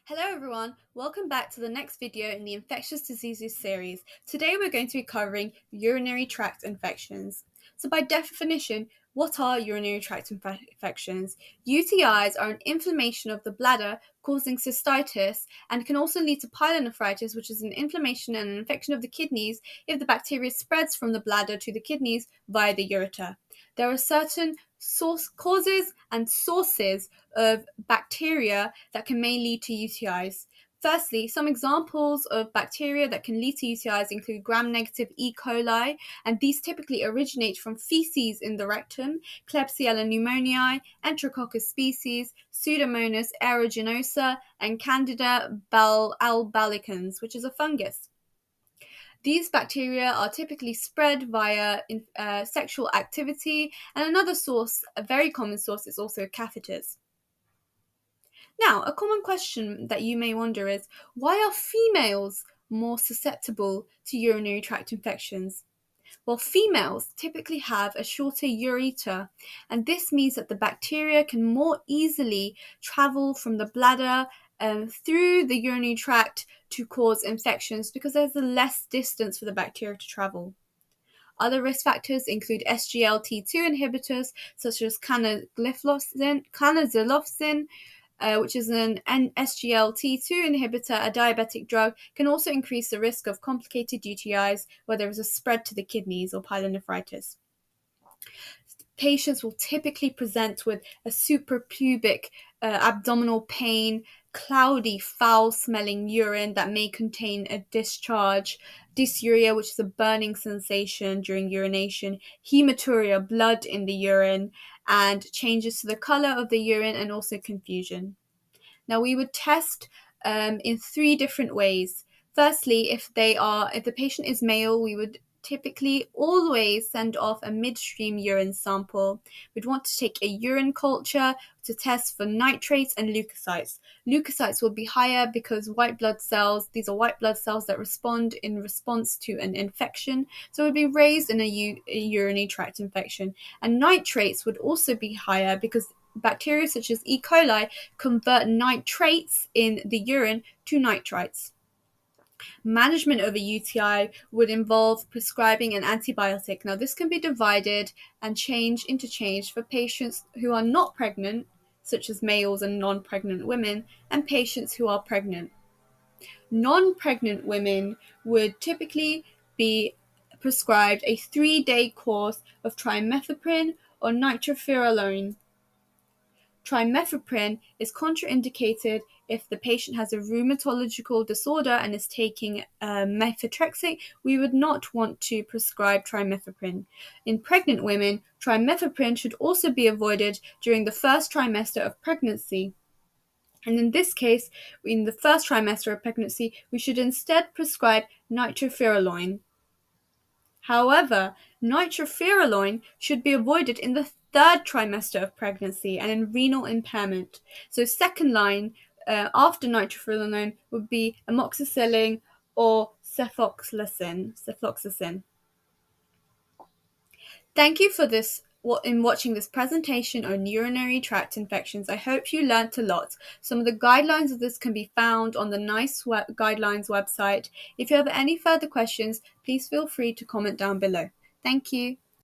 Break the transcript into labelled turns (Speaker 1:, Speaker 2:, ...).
Speaker 1: Hello everyone, welcome back to the next video in the infectious diseases series. Today we're going to be covering urinary tract infections. So by definition, what are urinary tract infections? UTIs are an inflammation of the bladder causing cystitis and can also lead to pyelonephritis, which is an inflammation and an infection of the kidneys if the bacteria spreads from the bladder to the kidneys via the ureter. There are certain causes and sources of bacteria that can may lead to UTIs. Firstly, some examples of bacteria that can lead to UTIs include gram-negative E. coli, and these typically originate from feces in the rectum, Klebsiella pneumoniae, Enterococcus species, Pseudomonas aeruginosa, and Candida albicans, which is a fungus. These bacteria are typically spread via sexual activity, and another source, a very common source, is also catheters. Now, a common question that you may wonder is, why are females more susceptible to urinary tract infections? Well, females typically have a shorter ureter, and this means that the bacteria can more easily travel from the bladder through the urinary tract to cause infections because there's a less distance for the bacteria to travel. Other risk factors include SGLT2 inhibitors such as canagliflozin, which is an SGLT2 inhibitor, a diabetic drug, can also increase the risk of complicated UTIs where there is a spread to the kidneys or pyelonephritis. Patients will typically present with a suprapubic abdominal pain, cloudy, foul-smelling urine that may contain a discharge, dysuria, which is a burning sensation during urination, hematuria, blood in the urine, and changes to the color of the urine, and also confusion. Now, we would test in three different ways. Firstly, if the patient is male, we would typically always send off a midstream urine sample. We'd want to take a urine culture to test for nitrates and leukocytes. Leukocytes will be higher because these are white blood cells that respond in response to an infection, so it would be raised in a urinary tract infection. And nitrates would also be higher because bacteria such as E. coli convert nitrates in the urine to nitrites. Management of a UTI would involve prescribing an antibiotic. Now, this can be divided and interchanged for patients who are not pregnant, such as males and non-pregnant women, and patients who are pregnant. Non-pregnant women would typically be prescribed a 3-day course of trimethoprim or nitrofurantoin. Trimethoprim is contraindicated if the patient has a rheumatological disorder and is taking methotrexate. We would not want to prescribe trimethoprim. In pregnant women, trimethoprim should also be avoided during the first trimester of pregnancy. And in this case, in the first trimester of pregnancy, we should instead prescribe nitrofurantoin. However, nitrofurantoin should be avoided in the third trimester of pregnancy and in renal impairment. So second line after nitrofurantoin would be amoxicillin or cefoxitin. Thank you for watching this presentation on urinary tract infections. I hope you learnt a lot. Some of the guidelines of this can be found on the NICE Guidelines website. If you have any further questions, please feel free to comment down below. Thank you.